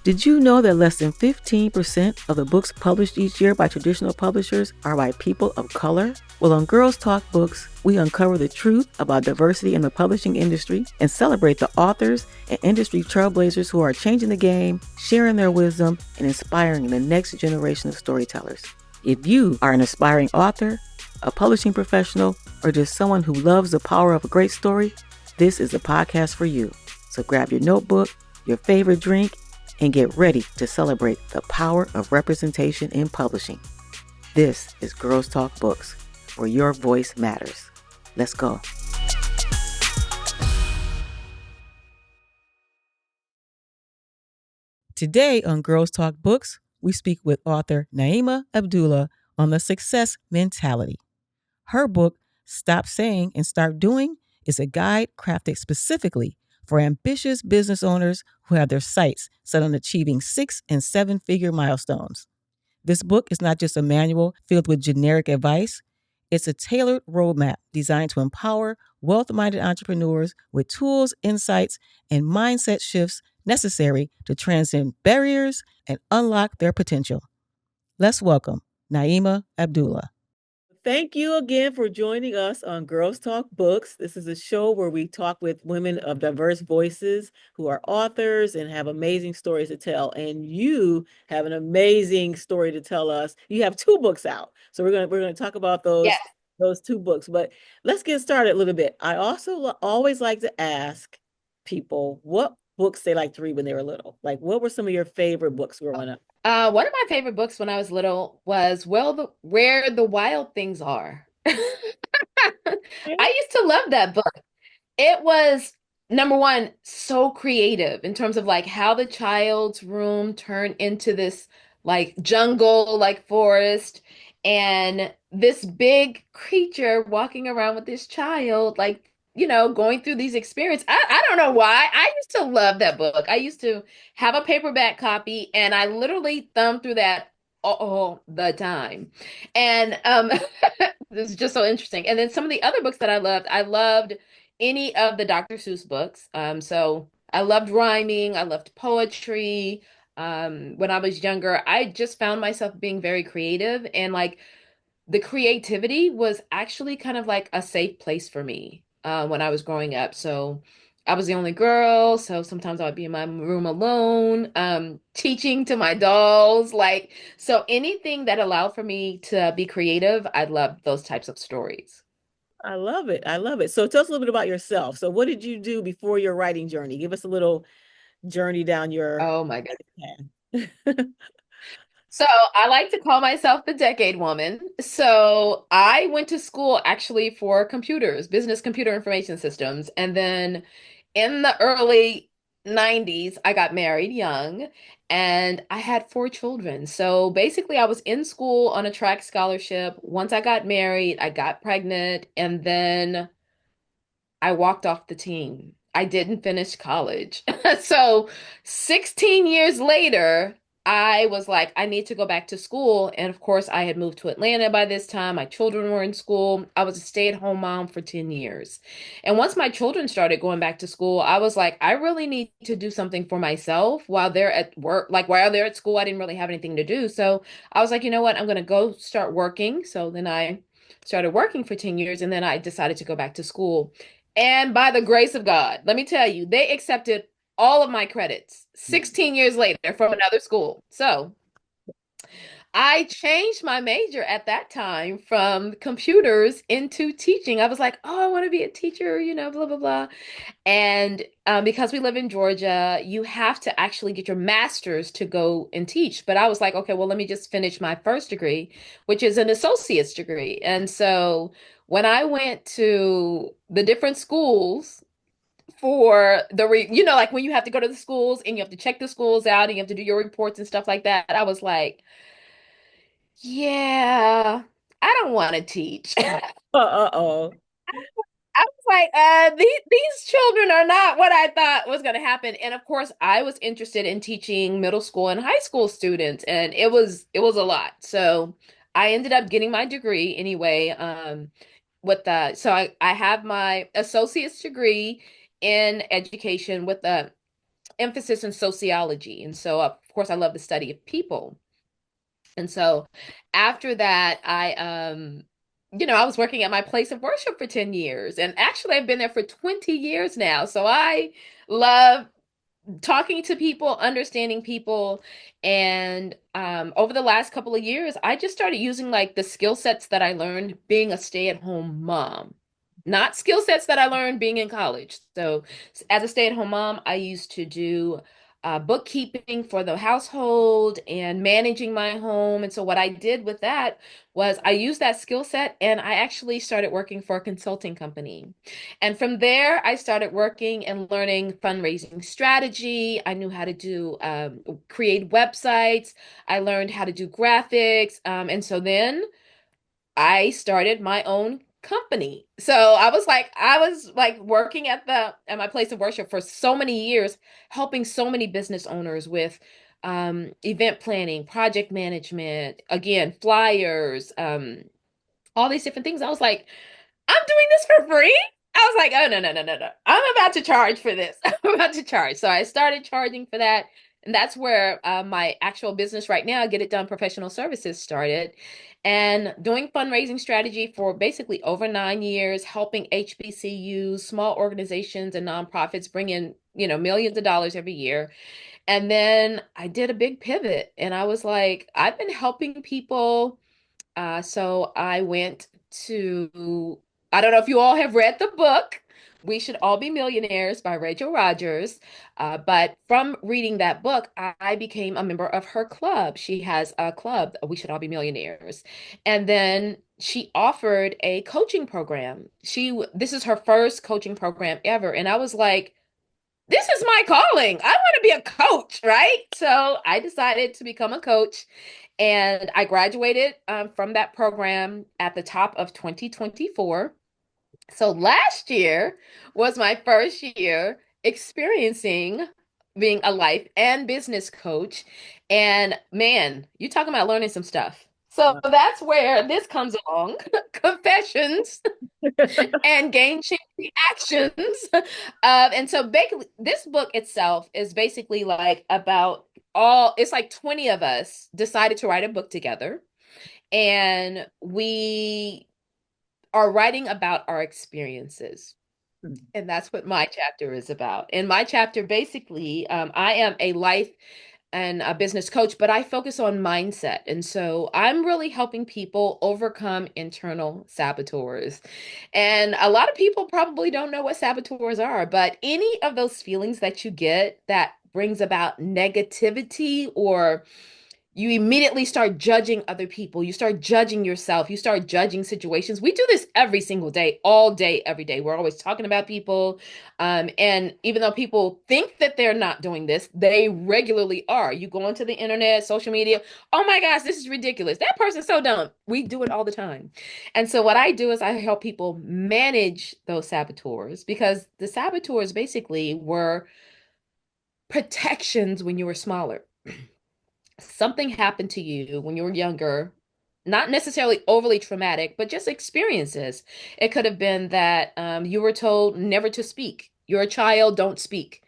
Did you know that less than 15% of the books published each year by traditional publishers are by people of color? Well, on Girls Talk Books, we uncover the truth about diversity in the publishing industry and celebrate the authors and industry trailblazers who are changing the game, sharing their wisdom, and inspiring the next generation of storytellers. If you are an aspiring author, a publishing professional, or just someone who loves the power of a great story, this is the podcast for you. So grab your notebook, your favorite drink, and get ready to celebrate the power of representation in publishing. This is Girls Talk Books, where your voice matters. Let's go. Today on Girls Talk Books, we speak with author Naima Abdullah on the success mentality. Her book, Stop Saying and Start Doing, is a guide crafted specifically for ambitious business owners who have their sights set on achieving 6- and 7-figure milestones. This book is not just a manual filled with generic advice. It's a tailored roadmap designed to empower wealth-minded entrepreneurs with tools, insights, and mindset shifts necessary to transcend barriers and unlock their potential. Let's welcome Naima Abdullah. Thank you again for joining us on Girls Talk Books. This is a show where we talk with women of diverse voices who are authors and have amazing stories to tell. And you have an amazing story to tell us. You have 2 books out. So we're gonna talk about Yes. those 2 books. But let's get started a little bit. I also always like to ask people what books they like to read when they were little. Like, what were some of your favorite books growing up? One of my favorite books when I was little was Where the Wild Things Are. I used to love that book. It was number one, so creative in terms of like how the child's room turned into this like jungle, like forest, and this big creature walking around with this child, like, going through these experiences. I don't know why. I used to love that book. I used to have a paperback copy and I literally thumbed through that all the time. And this is just so interesting. And then some of the other books that I loved any of the Dr. Seuss books. So I loved rhyming, I loved poetry. When I was younger, I just found myself being very creative, and like the creativity was actually kind of like a safe place for me when I was growing up. So I was the only girl, so sometimes I would be in my room alone, teaching to my dolls. Like, so anything that allowed for me to be creative, I loved those types of stories. I love it. I love it. So tell us a little bit about yourself. So what did you do before your writing journey? Give us a little journey down your Oh my God. path. So I like to call myself the decade woman. So I went to school actually for computers, business computer information systems. And then in the early 90s, I got married young and I had 4 children. So basically, I was in school on a track scholarship. Once I got married, I got pregnant, and then I walked off the team. I didn't finish college. So 16 years later, I was like, I need to go back to school. And of course, I had moved to Atlanta by this time. My children were in school. I was a stay-at-home mom for 10 years. And once my children started going back to school, I was like, I really need to do something for myself while they're at work. Like while they're at school, I didn't really have anything to do. So I was like, you know what? I'm going to go start working. So then I started working for 10 years and then I decided to go back to school. And by the grace of God, let me tell you, they accepted all of my credits 16 years later from another school. So I changed my major at that time from computers into teaching. I was like, oh, I want to be a teacher, blah, blah, blah. And because we live in Georgia, you have to actually get your master's to go and teach. But I was like, okay, well, let me just finish my first degree, which is an associate's degree. And so when I went to the different schools for like when you have to go to the schools and you have to check the schools out and you have to do your reports and stuff like that, I was like, yeah, I don't want to teach. Uh-oh. I was like, these children are not what I thought was going to happen. And of course, I was interested in teaching middle school and high school students, and it was a lot. So I ended up getting my degree anyway. So I have my associate's degree in education with a emphasis in sociology. And so, of course, I love the study of people. And so after that, I was working at my place of worship for 10 years. And actually, I've been there for 20 years now. So I love talking to people, understanding people. And over the last couple of years, I just started using like the skill sets that I learned being a stay-at-home mom, not skill sets that I learned being in college. So, as a stay-at-home mom, I used to do bookkeeping for the household and managing my home. And so, what I did with that was I used that skill set and I actually started working for a consulting company. And from there, I started working and learning fundraising strategy. I knew how to do create websites. I learned how to do graphics. And so then I started my own company. So I was like working at my place of worship for so many years, helping so many business owners with event planning, project management, again, flyers, all these different things. I was like, I'm doing this for free. I was like, oh, no, no, no, no, no. I'm about to charge for this. I'm about to charge. So I started charging for that. And that's where my actual business right now, Get It Done Professional Services, started. And doing fundraising strategy for basically over 9 years, helping HBCUs, small organizations, and nonprofits bring in, millions of dollars every year. And then I did a big pivot and I was like, I've been helping people so I went to, I don't know if you all have read the book, We Should All Be Millionaires by Rachel Rodgers. But from reading that book, I became a member of her club. She has a club, We Should All Be Millionaires. And then she offered a coaching program. This is her first coaching program ever. And I was like, this is my calling. I want to be a coach, right? So I decided to become a coach and I graduated from that program at the top of 2024. So last year was my first year experiencing being a life and business coach. And man, you talking about learning some stuff. So that's where this comes along, confessions and game-changing actions. And so basically, this book itself is basically like about it's like 20 of us decided to write a book together. And we are writing about our experiences. And that's what my chapter is about. And my chapter basically, I am a life and a business coach, but I focus on mindset. And so I'm really helping people overcome internal saboteurs. And a lot of people probably don't know what saboteurs are, but any of those feelings that you get that brings about negativity or you immediately start judging other people. You start judging yourself. You start judging situations. We do this every single day, all day, every day. We're always talking about people. And even though people think that they're not doing this, they regularly are. You go onto the internet, social media. Oh my gosh, this is ridiculous. That person's so dumb. We do it all the time. And so what I do is I help people manage those saboteurs because the saboteurs basically were protections when you were smaller. Something happened to you when you were younger, not necessarily overly traumatic, but just experiences. It could have been that you were told never to speak. You're a child, don't speak.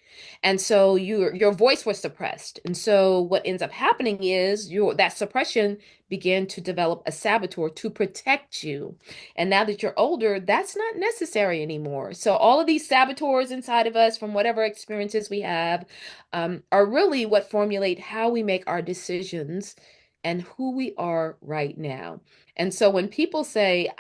And so your voice was suppressed. And so what ends up happening is that suppression began to develop a saboteur to protect you. And now that you're older, that's not necessary anymore. So all of these saboteurs inside of us from whatever experiences we have are really what formulate how we make our decisions and who we are right now. And so when people say,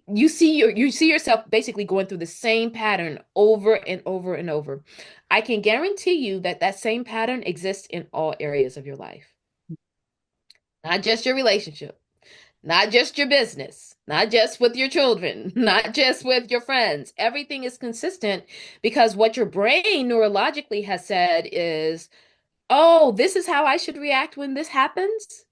you see yourself basically going through the same pattern over and over and over. I can guarantee you that that same pattern exists in all areas of your life, not just your relationship, not just your business, not just with your children, not just with your friends. Everything is consistent because what your brain neurologically has said is, oh, this is how I should react when this happens.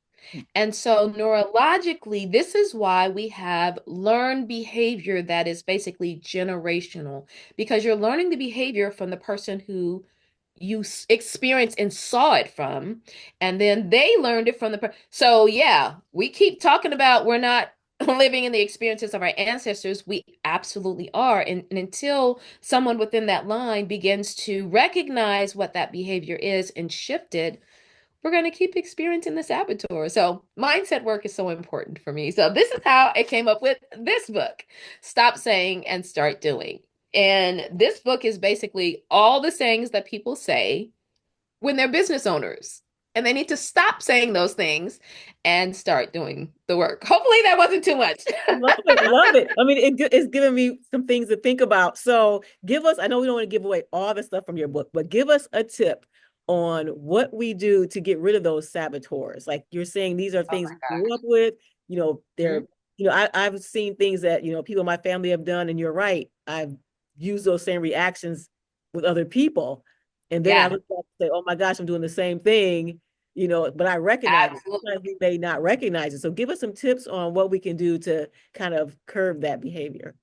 And so, neurologically, this is why we have learned behavior that is basically generational, because you're learning the behavior from the person who you experienced and saw it from, and then they learned it from so yeah, we keep talking about we're not living in the experiences of our ancestors, we absolutely are. And until someone within that line begins to recognize what that behavior is and shift it, we're going to keep experiencing the saboteur. So mindset work is so important for me. So this is how I came up with this book, Stop Saying and Start Doing. And this book is basically all the sayings that people say when they're business owners. And they need to stop saying those things and start doing the work. Hopefully that wasn't too much. Love it, love it. I mean, it's giving me some things to think about. So, give us, I know we don't want to give away all the stuff from your book, but give us a tip on what we do to get rid of those saboteurs. Like you're saying, these are Oh things we my grew up with. They're, gosh. I've seen things that, people in my family have done, and you're right. I've used those same reactions with other people. And then I Yeah, look back and say, oh my gosh, I'm doing the same thing, but I recognize it. absolutely. Sometimes we may not recognize it. So give us some tips on what we can do to kind of curb that behavior.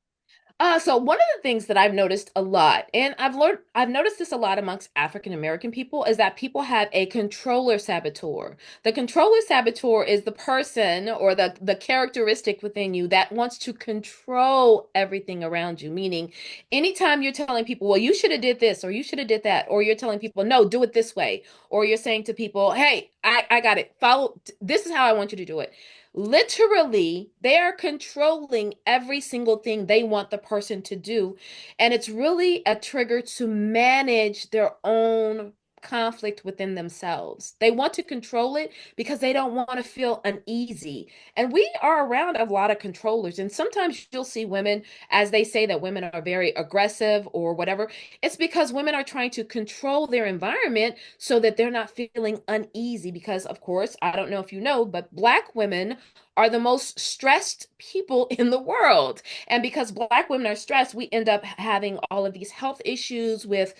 So one of the things that I've noticed a lot, and I've noticed this a lot amongst African American people, is that people have a controller saboteur. The controller saboteur is the person or the characteristic within you that wants to control everything around you. Meaning, anytime you're telling people, well, you should have did this or you should have did that, or you're telling people, no, do it this way, or you're saying to people, hey, I got it. Follow, this is how I want you to do it. Literally, they are controlling every single thing they want the person to do. And it's really a trigger to manage their own conflict within themselves. They want to control it because they don't want to feel uneasy. And we are around a lot of controllers. And sometimes you'll see women, as they say that women are very aggressive or whatever, it's because women are trying to control their environment so that they're not feeling uneasy. Because, of course, I don't know if you know, but Black women are the most stressed people in the world. And because Black women are stressed, we end up having all of these health issues with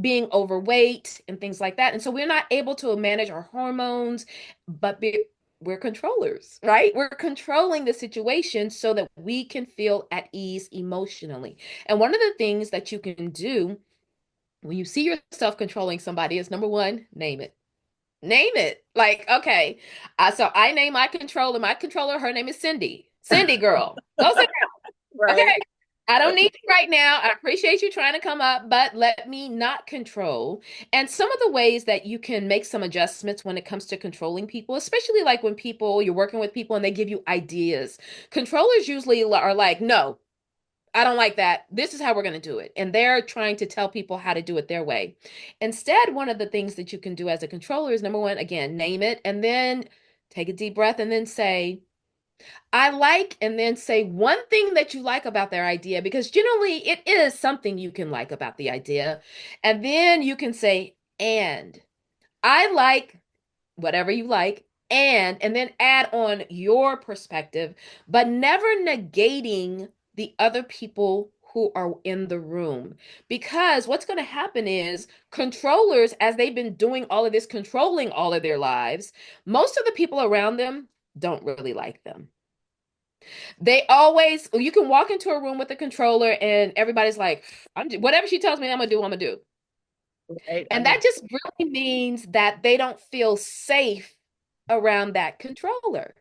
being overweight and things like that. And so we're not able to manage our hormones, but we're controllers, right? We're controlling the situation so that we can feel at ease emotionally. And one of the things that you can do when you see yourself controlling somebody is number one, name it. Name it. Like, okay. So I name my controller. My controller, her name is Cindy. Cindy girl. Go sit down. Right. Okay. I don't need you right now. I appreciate you trying to come up, but let me not control. And some of the ways that you can make some adjustments when it comes to controlling people, especially like when you're working with people and they give you ideas. Controllers usually are like, no, I don't like that. This is how we're going to do it. And they're trying to tell people how to do it their way. Instead, one of the things that you can do as a controller is number one, again, name it and then take a deep breath and then say, I like, and then say one thing that you like about their idea, because generally it is something you can like about the idea. And then you can say, and I like whatever you like, and then add on your perspective, but never negating the other people who are in the room. Because what's going to happen is controllers, as they've been doing all of this, controlling all of their lives, most of the people around them don't really like them. They always, you can walk into a room with a controller and everybody's like, whatever she tells me I'm gonna do, I'm gonna do. Right. I And mean, that just really means that they don't feel safe around that controller.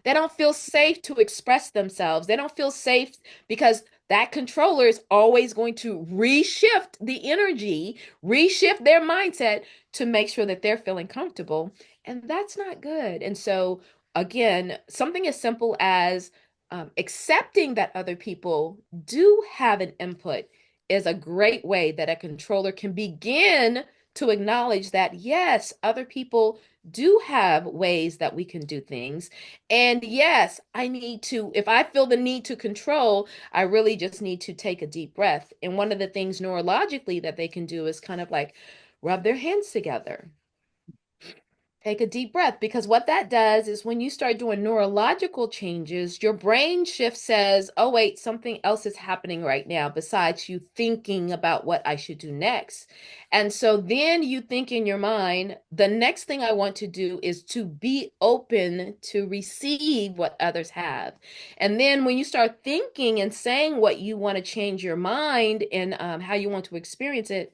They don't feel safe to express themselves. They don't feel safe because that controller is always going to reshift the energy, reshift their mindset to make sure that they're feeling comfortable. And that's not good. And so, again, something as simple as accepting that other people do have an input is a great way that a controller can begin to acknowledge that, yes, other people do have ways that we can do things. And yes, if I feel the need to control, I really just need to take a deep breath. And one of the things neurologically that they can do is kind of like rub their hands together. Take a deep breath, because what that does is when you start doing neurological changes, your brain shift says, oh, wait, something else is happening right now besides you thinking about what I should do next. And so then you think in your mind, the next thing I want to do is to be open to receive what others have. And then when you start thinking and saying what you want to change your mind and how you want to experience it,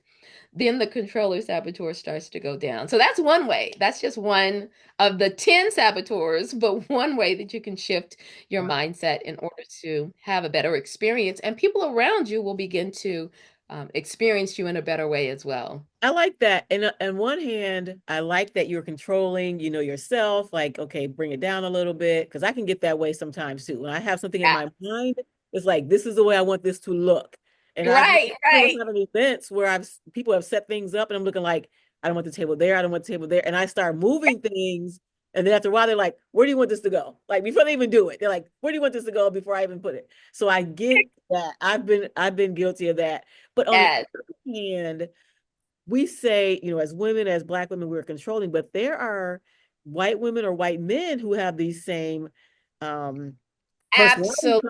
then the controller saboteur starts to go down. So that's one way. That's just one of the 10 saboteurs, but one way that you can shift your Wow. mindset in order to have a better experience. And people around you will begin to experience you in a better way as well. I like that. And on one hand, I like that you're controlling, yourself, like, okay, bring it down a little bit. Because I can get that way sometimes too. When I have something in Yeah. my mind, it's like, this is the way I want this to look. And I've Right, was right. having events where people have set things up and I'm looking like, I don't want the table there, I don't want the table there. And I start moving things. And then after a while, they're like, where do you want this to go? Like before they even do it, they're like, where do you want this to go before I even put it? So I get that. I've been guilty of that. But on the Yes, other hand, we say, as women, as Black women, we're controlling, but there are white women or white men who have these same um, personality traits,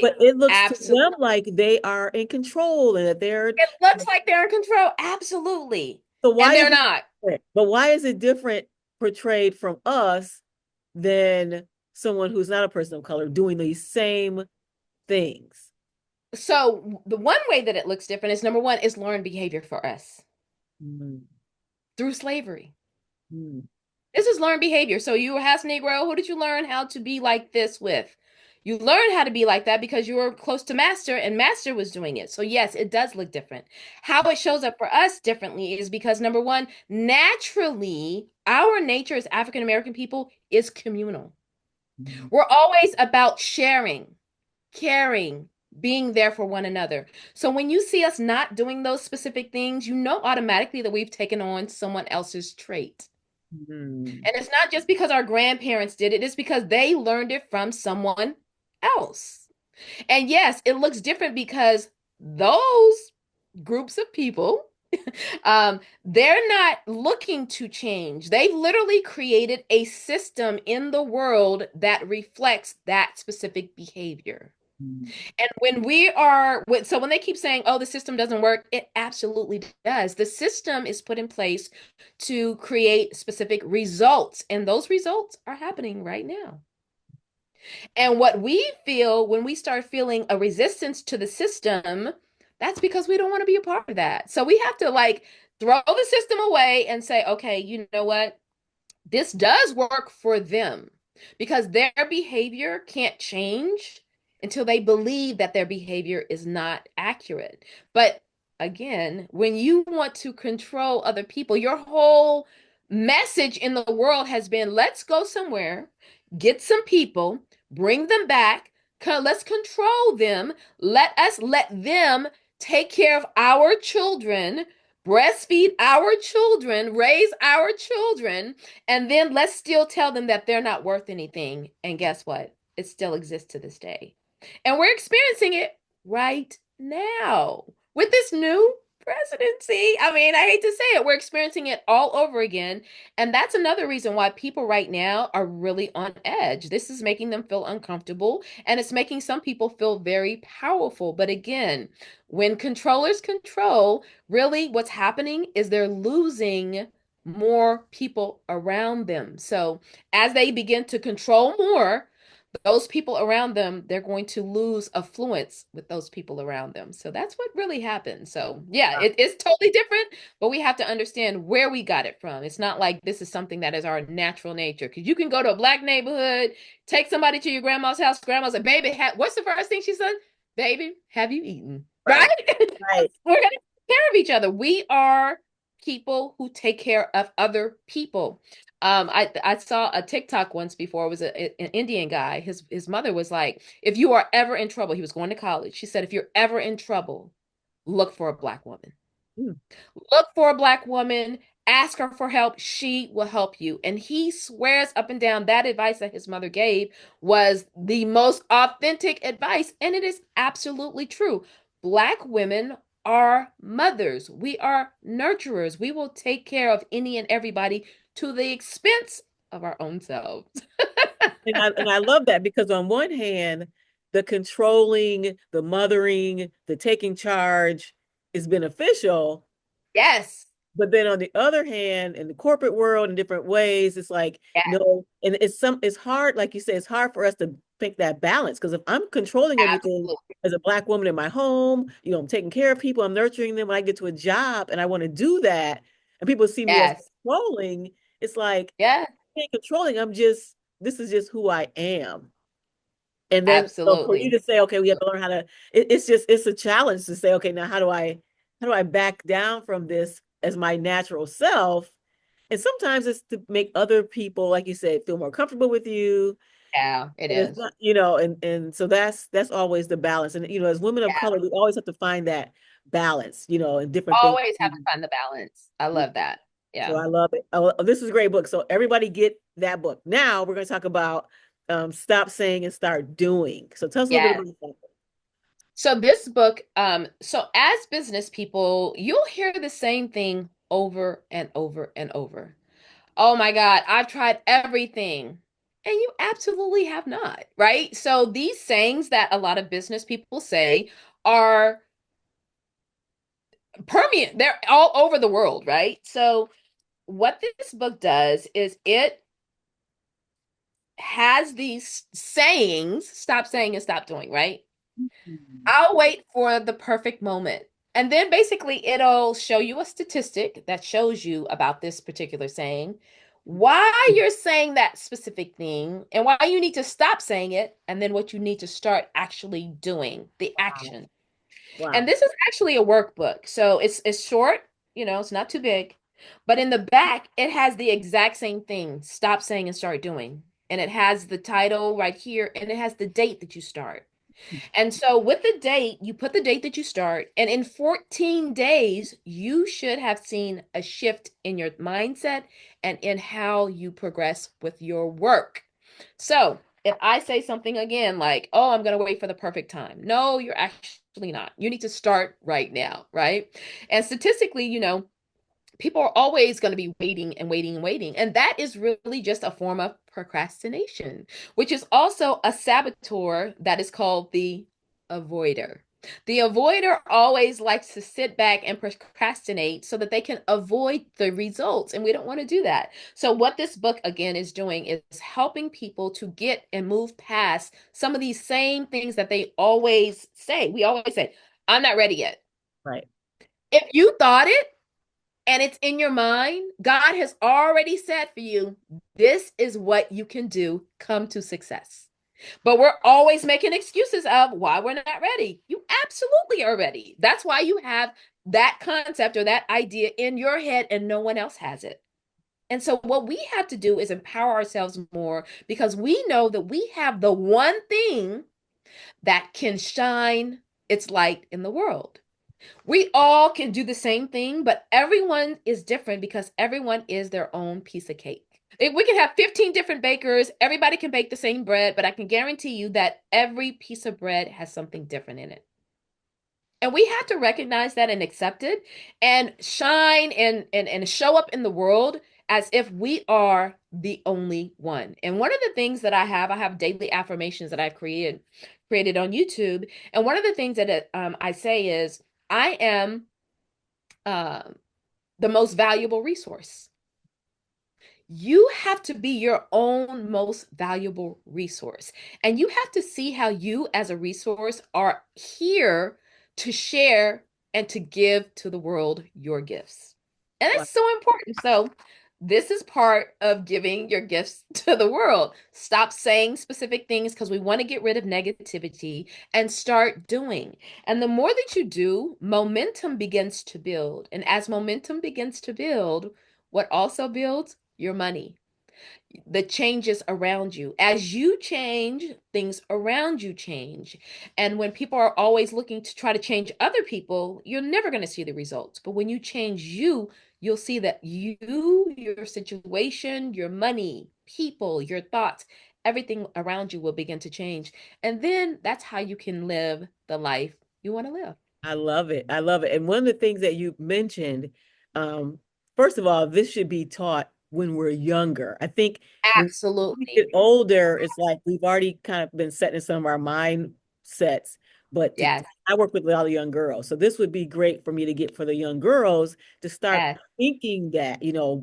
but absolutely. it looks to Absolutely. them like they are in control and that they're. It looks like they're in control. Absolutely. So And why is they're it not. different? But why is it different portrayed from us than someone who's not a person of color doing these same things? So the one way that it looks different is number one is learned behavior for us Mm, through slavery. mm, This is learned behavior. So you were half Negro. Who did you learn how to be like this with? You learned how to be like that because you were close to master and master was doing it. So yes, it does look different. How it shows up for us differently is because number one, naturally, our nature as African American people is communal. mm, We're always about sharing, caring, being there for one another. So when you see us not doing those specific things, you know automatically that we've taken on someone else's trait. mm, And it's not just because our grandparents did it, it's because they learned it from someone else. And yes, it looks different because those groups of people, they're not looking to change. They've literally created a system in the world that reflects that specific behavior. mm, And when we are, so when they keep saying, oh, the system doesn't work, it absolutely does. The system is put in place to create specific results, and those results are happening right now. And what we feel when we start feeling a resistance to the system, that's because we don't want to be a part of that. So we have to like throw the system away and say, okay, you know what? This does work for them because their behavior can't change until they believe that their behavior is not accurate. But again, when you want to control other people, your whole message in the world has been let's go somewhere, get some people, bring them back, let's control them, let them take care of our children, breastfeed our children, raise our children, and then let's still tell them that they're not worth anything. And guess what? It still exists to this day. And we're experiencing it right now with this new presidency. I mean, I hate to say it, we're experiencing it all over again. And that's another reason why people right now are really on edge. This is making them feel uncomfortable and it's making some people feel very powerful. But again, when controllers control, really what's happening is they're losing more people around them. So as they begin to control more, those people around them, they're going to lose affluence with those people around them. So that's what really happens. So yeah, it's totally different, but we have to understand where we got it from. It's not like this is something that is our natural nature. Because you can go to a black neighborhood, take somebody to your grandma's house, grandma's like, baby, what's the first thing she said? Baby, have you eaten? Right? right, right. We're gonna take care of each other. We are people who take care of other people. I saw a TikTok once before. It was an Indian guy. His mother was like, if you are ever in trouble, he was going to college. She said, if you're ever in trouble, look for a black woman. Mm, Look for a black woman, ask her for help. She will help you. And he swears up and down that advice that his mother gave was the most authentic advice. And it is absolutely true. Black women are mothers, we are nurturers. We will take care of any and everybody to the expense of our own selves. And I love that because on one hand, the controlling, the mothering, the taking charge is beneficial, Yes. But then on the other hand, in the corporate world in different ways, it's like, Yes, no, and it's hard, like you say, it's hard for us to pick that balance. Because if I'm controlling everything absolutely. as a Black woman in my home, I'm taking care of people, I'm nurturing them when I get to a job and I want to do that, and people see me as Yes, controlling, it's like, yes, I ain't controlling, this is just who I am. And then so for you absolutely. to say, okay, we have to learn how to, it's a challenge to say, okay, now how do I back down from this as my natural self? And sometimes it's to make other people, like you said, feel more comfortable with you. Yeah, it And it's is. not, and so that's always the balance. And as women of color, we always have to find that balance, in different things. Always have to find the balance. I love that. So Yeah. I love it. Oh, this is a great book. So everybody get that book. Now we're going to talk about stop saying and start doing. So tell us a little bit Yes. about that. So this book, so as business people, you'll hear the same thing over and over and over. Oh my God, I've tried everything. And you absolutely have not, right? So these sayings that a lot of business people say are permeate, they're all over the world, right? So what this book does is it has these sayings, stop saying and stop doing, right? Mhm. I'll wait for the perfect moment. And then basically it'll show you a statistic that shows you about this particular saying, why you're saying that specific thing, and why you need to stop saying it, and then what you need to start actually doing, the Wow. action. And Wow. this is actually a workbook. So it's short, it's not too big. But in the back, it has the exact same thing, stop saying and start doing. And it has the title right here, and it has the date that you start. And so with the date, you put the date that you start, and in 14 days, you should have seen a shift in your mindset and in how you progress with your work. So if I say something again like, oh, I'm going to wait for the perfect time. No, you're actually not. You need to start right now, right? And statistically, people are always going to be waiting and waiting and waiting. And that is really just a form of procrastination, which is also a saboteur that is called the avoider. The avoider always likes to sit back and procrastinate so that they can avoid the results. And we don't want to do that. So, what this book again is doing is helping people to get and move past some of these same things that they always say. We always say, I'm not ready yet. Right. If you thought it, and it's in your mind, God has already said for you, this is what you can do. Come to success. But we're always making excuses of why we're not ready. You absolutely are ready. That's why you have that concept or that idea in your head and no one else has it. And so, what we have to do is empower ourselves more because we know that we have the one thing that can shine its light in the world. We all can do the same thing, but everyone is different because everyone is their own piece of cake. If we can have 15 different bakers, everybody can bake the same bread, but I can guarantee you that every piece of bread has something different in it. And we have to recognize that and accept it and shine and show up in the world as if we are the only one. And one of the things that I have daily affirmations that I've created on YouTube. And one of the things that I say is, I am uh, the most valuable resource. You have to be your own most valuable resource. And you have to see how you, as a resource, are here to share and to give to the world your gifts. And Wow. it's so important. So, this is part of giving your gifts to the world. Stop saying specific things because we want to get rid of negativity and start doing. And the more that you do, momentum begins to build. And as momentum begins to build, what also builds? Your money, the changes around you. As you change, things around you change. And when people are always looking to try to change other people, you're never going to see the results. But when you change you, you'll see that you, your situation, your money, people, your thoughts, everything around you will begin to change. And then that's how you can live the life you want to live. I love it. I love it. And one of the things that you mentioned, um, first of all, this should be taught when we're younger. I think when we get Absolutely. older, it's like we've already kind of been set in some of our mindsets. But Yes, I work with a lot of young girls. So this would be great for me to get for the young girls to start yes, thinking that,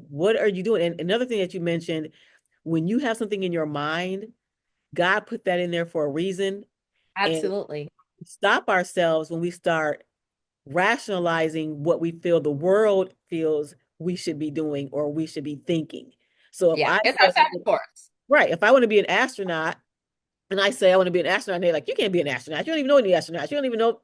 what are you doing? And another thing that you mentioned, when you have something in your mind, God put that in there for a reason. And absolutely. stop ourselves when we start rationalizing what we feel the world feels we should be doing or we should be thinking. So if Yeah, I it's our say, saboteurs. right, if I want to be an astronaut and I say I want to be an astronaut, and they're like, you can't be an astronaut. You don't even know any astronauts. You don't even know.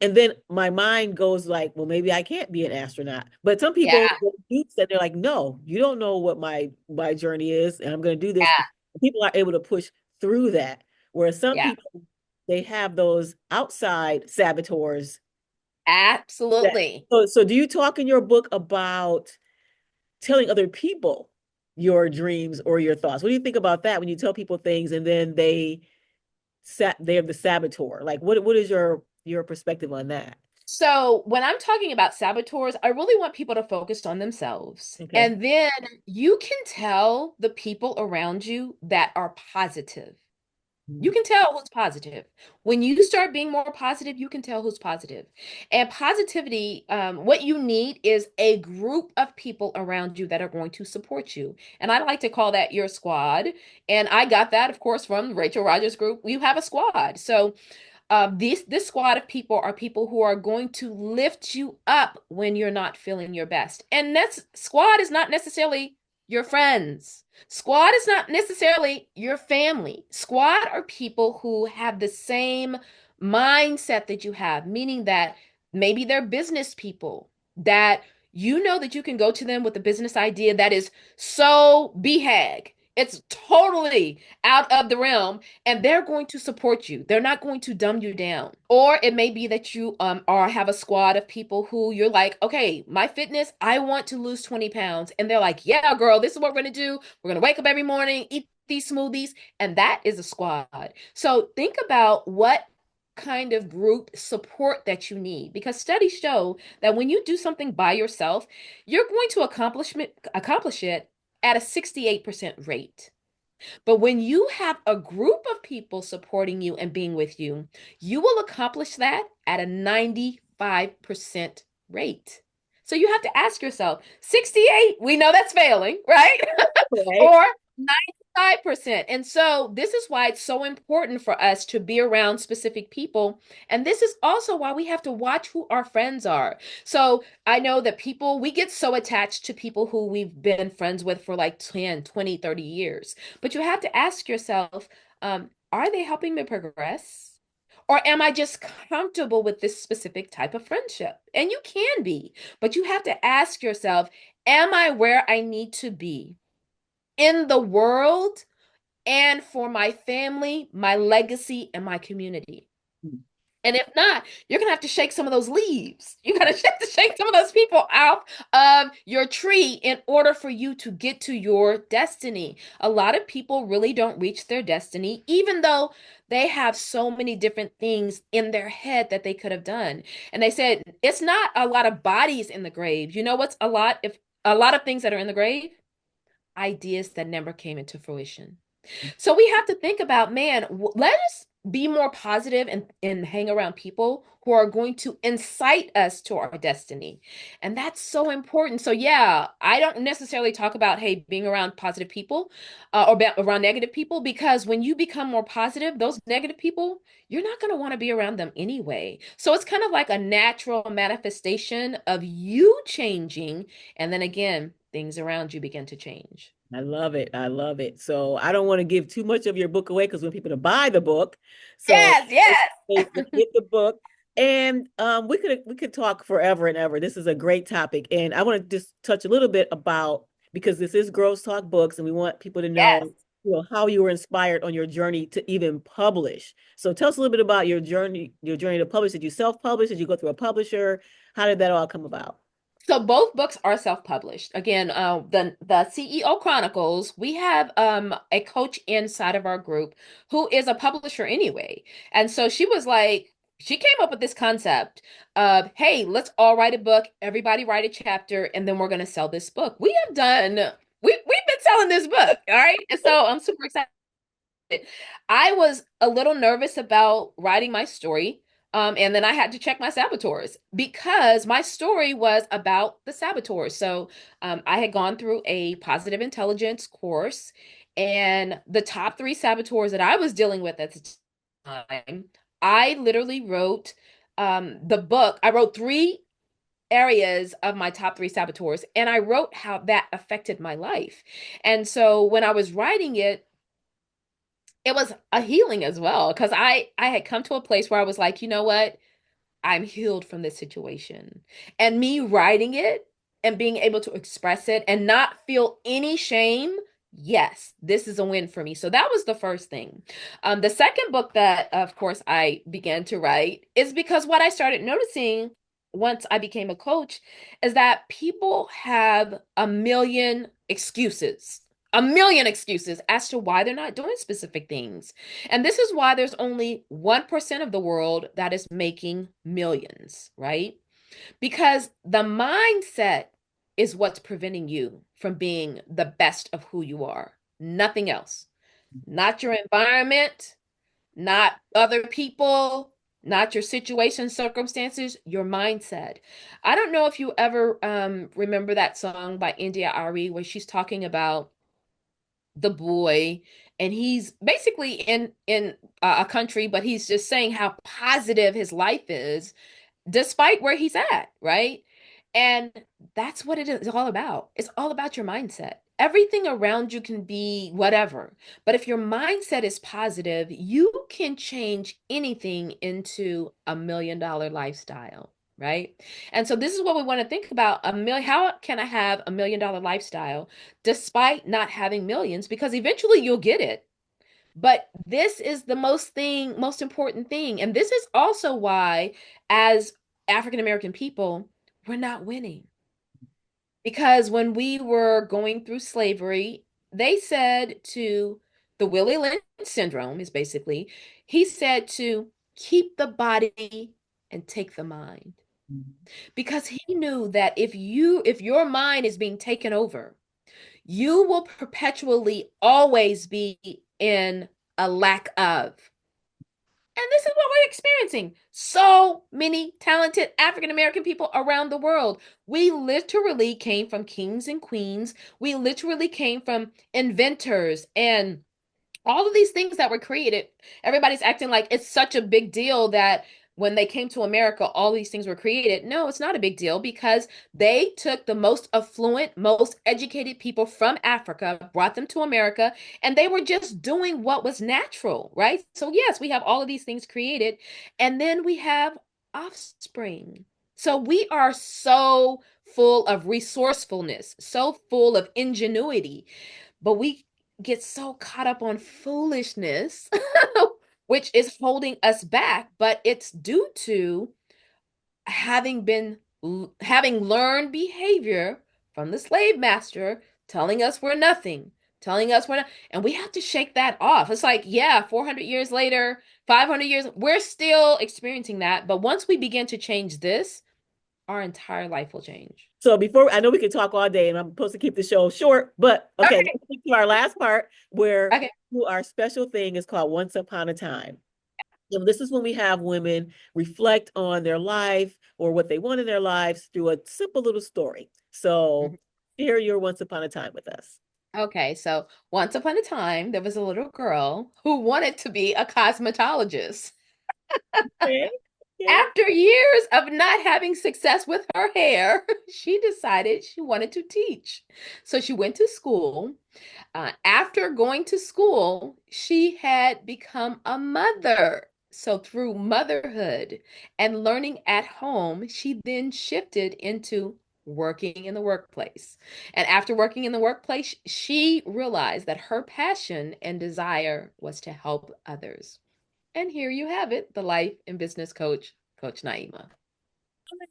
And then my mind goes like, well, maybe I can't be an astronaut. But some Yeah, people do said they're like, no, you don't know what my journey is, and I'm going to do this. yeah, People are able to push through that. Whereas some yeah, people, they have those outside saboteurs. That, absolutely. so do you talk in your book about telling other people your dreams or your thoughts? What do you think about that when you tell people things and then they're the saboteur? Like what is your perspective on that? So, when I'm talking about saboteurs, I really want people to focus on themselves. Okay. And then you can tell the people around you that are positive. You Mhm. can tell who's positive. When you start being more positive, you can tell who's positive. And positivity, what you need is a group of people around you that are going to support you. And I like to call that your squad. And I got that, of course, from Rachel Rogers Group. You have a squad. So this squad of people are people who are going to lift you up when you're not feeling your best. And that's squad is not necessarily your friends. Squad is not necessarily your family. Squad are people who have the same mindset that you have, meaning that maybe they're business people that you know that you can go to them with a business idea that is so BHAG. It's totally out of the realm and they're going to support you. They're not going to dumb you down. Or it may be that you are have a squad of people who you're like, okay, my fitness, I want to lose 20 pounds. And they're like, yeah, girl, this is what we're gonna do. We're gonna wake up every morning, eat these smoothies, and that is a squad. So think about what kind of group support that you need because studies show that when you do something by yourself, you're going to accomplish it at a 68% rate. But when you have a group of people supporting you and being with you, you will accomplish that at a 95% rate. So you have to ask yourself, 68, we know that's failing, right? Right. Or 95%. And so this is why it's so important for us to be around specific people. And this is also why we have to watch who our friends are. So I know that people, we get so attached to people who we've been friends with for like 10, 20, 30 years. But you have to ask yourself, are they helping me progress? Or am I just comfortable with this specific type of friendship? And you can be, but you have to ask yourself, am I where I need to be in the world and for my family, my legacy, and my community? And if not, you're gonna have to shake some of those leaves. You gotta have to shake some of those people out of your tree in order for you to get to your destiny. A lot of people really don't reach their destiny, even though they have so many different things in their head that they could have done. And they said it's not a lot of bodies in the grave. You know what's a lot? If a lot of things that are in the grave, ideas that never came into fruition. So we have to think about, man, let us be more positive and hang around people who are going to incite us to our destiny. And that's so important. So yeah, I don't necessarily talk about, hey, being around positive people around negative people, because when you become more positive, those negative people, you're not going to want to be around them anyway. So it's kind of like a natural manifestation of you changing. And then again, things around you begin to change. I love it. I love it. So I don't want to give too much of your book away because we want people to buy the book. So Yes, yes. they get the book. And we could talk forever and ever. This is a great topic. And I want to just touch a little bit about, because this is Girls Talk Books, and we want people to Yes. know, how you were inspired on your journey to even publish. So tell us a little bit about your journey to publish. Did you self-publish? Did you go through a publisher? How did that all come about? So both books are self-published. Again, the CEO Chronicles, we have a coach inside of our group who is a publisher anyway. And so she was like, she came up with this concept of, hey, let's all write a book, everybody write a chapter, and then we're going to sell this book. We've been selling this book, all right? And so I'm super excited. I was a little nervous about writing my story. And then I had to check my saboteurs because my story was about the saboteurs. So I had gone through a positive intelligence course, and the top three saboteurs that I was dealing with at the time, I literally wrote the book. I wrote three areas of my top three saboteurs, and I wrote how that affected my life. And so when I was writing it, it was a healing as well because I had come to a place where I was like, you know what? I'm healed from this situation. And me writing it and being able to express it and not feel any shame, yes, this is a win for me. So that was the first thing. The second book that, of course, I began to write is because what I started noticing once I became a coach is that people have a million excuses as to why they're not doing specific things. And this is why there's only 1% of the world that is making millions, right? Because the mindset is what's preventing you from being the best of who you are. Nothing else. Not your environment, not other people, not your situation, circumstances, your mindset. I don't know if you ever remember that song by India Ari where she's talking about the boy, and he's basically in a country, but he's just saying how positive his life is despite where he's at, right? And that's what it is all about. It's all about your mindset. Everything around you can be whatever, but if your mindset is positive, you can change anything into $1 million lifestyle, right? And so this is what we want to think about. How can I have $1 million lifestyle despite not having millions? Because eventually you'll get it. But this is the most important thing. And this is also why, as African American people, we're not winning. Because when we were going through slavery, they said to the Willie Lynch syndrome is basically, he said to keep the body and take the mind. Because he knew that if your mind is being taken over, you will perpetually always be in a lack of. And this is what we're experiencing. So many talented African American people around the world. We literally came from kings and queens. We literally came from inventors and all of these things that were created. Everybody's acting like it's such a big deal that when they came to America, all these things were created. No, it's not a big deal because they took the most affluent, most educated people from Africa, brought them to America, and they were just doing what was natural, right? So, yes, we have all of these things created, and then we have offspring. So, we are so full of resourcefulness, so full of ingenuity, but we get so caught up on foolishness, which is holding us back, but it's due to having learned behavior from the slave master telling us we're nothing, telling us we're not, and we have to shake that off. It's like, yeah, 400 years later, 500 years, we're still experiencing that, but once we begin to change this, our entire life will change. So before, I know we could talk all day and I'm supposed to keep the show short, but okay, Okay, let's get to our last part where okay. our special thing is called Once Upon a Time. So this is when we have women reflect on their life or what they want in their lives through a simple little story. So Mhm. share your Once Upon a Time with us. Okay, so once upon a time, there was a little girl who wanted to be a cosmetologist. Okay. Okay. After years of not having success with her hair, she decided she wanted to teach. So she went to school. After going to school, she had become a mother. So through motherhood and learning at home, she then shifted into working in the workplace. And after working in the workplace, she realized that her passion and desire was to help others. And here you have it, the life and business coach, Coach Naima.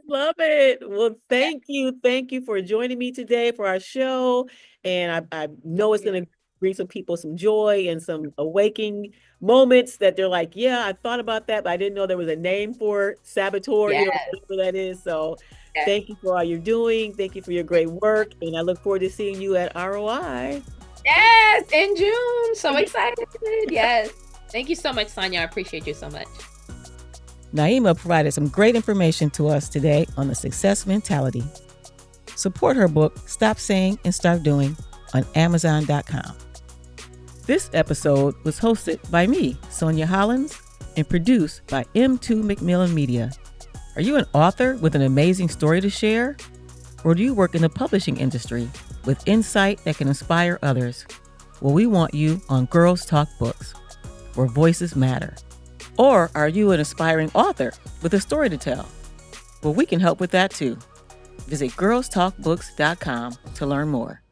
Love it. Well, thank you. Thank you for joining me today for our show. And I know it's going to bring some people some joy and some awakening moments that they're like, yeah, I thought about that, but I didn't know there was a name for saboteur, Yes, whatever that is. So yes, thank you for all you're doing. Thank you for your great work. And I look forward to seeing you at ROI. yes, in June. So excited. Yes. Thank you so much, Sonya. I appreciate you so much. Naima provided some great information to us today on the success mentality. Support her book, Stop Saying and Start Doing, on Amazon.com. This episode was hosted by me, Sonya Hollins, and produced by M2 Macmillan Media. Are you an author with an amazing story to share? Or do you work in the publishing industry with insight that can inspire others? Well, we want you on Girls Talk Books, where voices matter. Or are you an aspiring author with a story to tell? Well, we can help with that too. Visit girlstalkbooks.com to learn more.